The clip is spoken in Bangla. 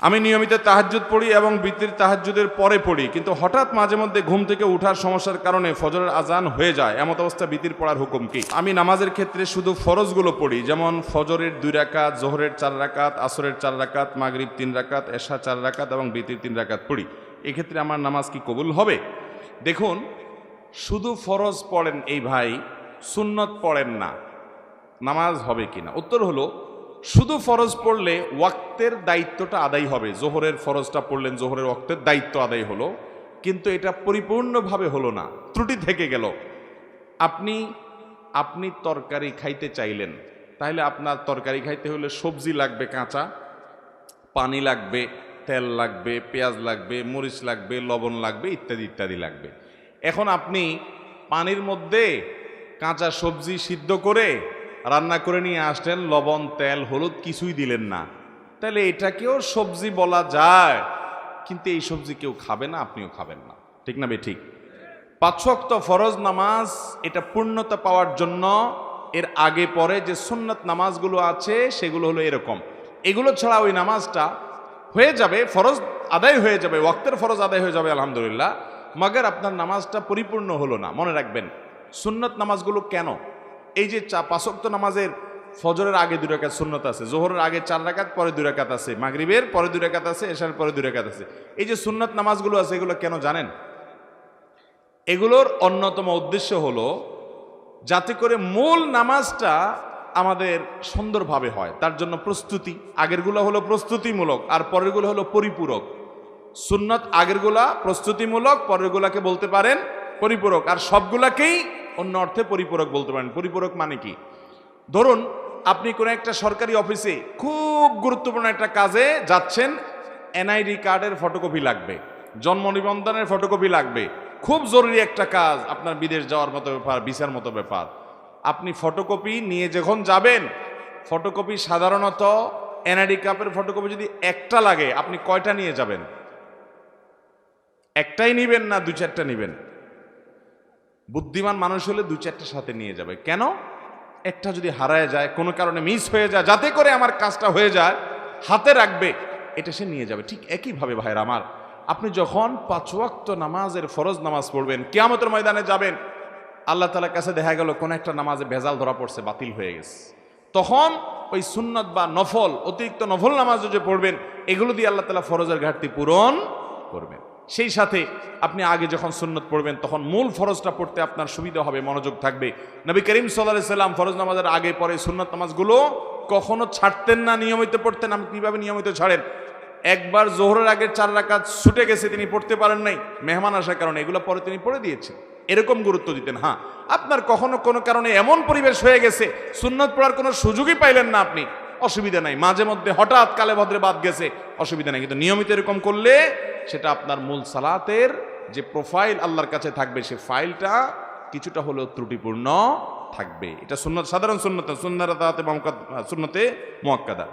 আমি নিয়মিত তাহাজ্জুদ পড়ি এবং বিতির তাহাজ্জুদের পরে পড়ি, কিন্তু হঠাৎ মাঝে মধ্যে ঘুম থেকে ওঠার সমস্যার কারণে ফজরের আজান হয়ে যায়। এমত অবস্থা বিতির পড়ার হুকুম কি? আমি নামাজের ক্ষেত্রে শুধু ফরজগুলো পড়ি, যেমন ফজরের 2 রাকাত, জোহরের 4 রাকাত, আসরের 4 রাকাত, মাগরিব 3 রাকাত, এশা 4 রাকাত এবং বিতির 3 রাকাত পড়ি। এক্ষেত্রে আমার নামাজ কি কবুল হবে? দেখুন, শুধু ফরজ পড়েন এই ভাই, সুন্নত পড়েন না, নামাজ হবে কিনা? উত্তর হলো, শুধু ফরজ পড়লে ওয়াক্তের দায়িত্বটা আদায় হবে। জোহরের ফরজটা পড়লেন, জোহরের ওয়াক্তের দায়িত্ব আদায় হলো, কিন্তু এটা পরিপূর্ণভাবে হলো না, ত্রুটি থেকে গেল। আপনি তরকারি খাইতে চাইলেন, তাহলে আপনার তরকারি খাইতে হলে সবজি লাগবে কাঁচা, পানি লাগবে, তেল লাগবে, পেঁয়াজ লাগবে, মরিচ লাগবে, লবণ লাগবে, ইত্যাদি ইত্যাদি লাগবে। এখন আপনি পানির মধ্যে কাঁচা সবজি সিদ্ধ করে রান্না করে নিয়ে আসলেন, লবণ, তেল, হলুদ কিছুই দিলেন না, তাহলে এটাকেও সবজি বলা যায়, কিন্তু এই সবজি কেউ খাবে না, আপনিও খাবেন না। ঠিক না ঠিক? 5 ওয়াক্ত ফরজ নামাজ এটা পূর্ণতা পাওয়ার জন্য এর আগে পরে যে সুন্নাত নামাজগুলো আছে সেগুলো হলো এরকম। এগুলো ছাড়া ওই নামাজটা হয়ে যাবে, ফরজ আদায় হয়ে যাবে, ওয়াক্তের ফরজ আদায় হয়ে যাবে আলহামদুলিল্লাহ, মাগার আপনার নামাজটা পরিপূর্ণ হলো না। মনে রাখবেন, সুন্নাত নামাজগুলো কেন? এই যে 5 ওয়াক্ত নামাজের ফজরের আগে 2 রাকাত সুন্নত আছে, জোহরের আগে 4 রাকাত, পরে 2 রাকাত আছে, মাগরিবের পরে 2 রাকাত আছে, এশার পরে 2 রাকাত আছে। এই যে সুন্নাত নামাজগুলো আছে, এগুলো কেন জানেন? এগুলোর অন্যতম উদ্দেশ্য হলো যাতে করে মূল নামাজটা আমাদের সুন্দরভাবে হয়, তার জন্য প্রস্তুতি। আগেরগুলো হলো প্রস্তুতিমূলক, আর পরেরগুলো হলো পরিপূরক। সুন্নত আগেরগুলা প্রস্তুতিমূলক, পরেরগুলাকে বলতে পারেন পরিপূরক, আর সবগুলাকেই অন্য অর্থে পরিপূরক বলতে পারেন। পরিপূরক মানে কি? ধরুন, আপনি কোনো একটা সরকারি অফিসে খুব গুরুত্বপূর্ণ একটা কাজে যাচ্ছেন, এনআইডি কার্ডের ফটোকপি লাগবে, জন্ম নিবন্ধনের ফটোকপি লাগবে, খুব জরুরি একটা কাজ, আপনার বিদেশ যাওয়ার মতো ব্যাপার, ভিসার মতো ব্যাপার। আপনি ফটোকপি নিয়ে যখন যাবেন, ফটোকপি সাধারণত এনআইডি কার্ডের ফটোকপি যদি একটা লাগে, আপনি কয়টা নিয়ে যাবেন? একটাই নিবেন না 2-4টা নিবেন? বুদ্ধিমান মানুষ হলে 2-4টা সাথে নিয়ে যাবে। কেন? একটা যদি হারায় যায়, কোনো কারণে মিস হয়ে যায়, যাতে করে আমার কাজটা হয়ে যায়, হাতে রাখবে, এটা সে নিয়ে যাবে। ঠিক একইভাবে ভাইরা আমার, আপনি যখন 5 ওয়াক্ত নামাজের ফরজ নামাজ পড়বেন, কিয়ামতের ময়দানে যাবেন, আল্লাহ তাআলার কাছে দেখা গেল কোন একটা নামাজে ভেজাল ধরা পড়ছে, বাতিল হয়ে গেছে, তখন ওই সুন্নত বা নফল, অতিরিক্ত নফল নামাজ যে পড়বেন, এগুলো দিয়ে আল্লাহ তাআলা ফরজের ঘাটতি পূরণ করবেন। সেই সাথে আপনি আগে যখন সুন্নত পড়বেন, তখন মূল ফরজটা পড়তে আপনার সুবিধা হবে, মনোযোগ থাকবে। নবী করিম সাল্লাল্লাহু আলাইহি সাল্লাম ফরজ নামাজের আগে পরে সুন্নত নামাজগুলো কখনো ছাড়তেন না, নিয়মিত পড়তেন। আপনি কিভাবে নিয়মিত ছাড়েন? একবার জোহরের আগের 4 রাকাত ছুটে গেছে, তিনি পড়তে পারেন নাই মেহমান আসার কারণে, এগুলো পরে তিনি পড়ে দিয়েছেন, এরকম গুরুত্ব দিতেন। হ্যাঁ, আপনার কখনো কোনো কারণে এমন পরিবেশ হয়ে গেছে, সুন্নত পড়ার কোনো সুযোগই পাইলেন না আপনি, অসুবিধা নাই, মাঝে মধ্যে হঠাৎ কালে ভদ্রে বাদ গেছে, অসুবিধা নাই, কিন্তু নিয়মিত এরকম করলে সেটা আপনার মূল সালাতের যে প্রোফাইল আল্লাহর কাছে থাকবে, সে ফাইলটা কিছুটা হলেও ত্রুটিপূর্ণ থাকবে। এটা সুন্নত, সাধারণ সুন্নত, সুন্নতে মুআক্কাদা।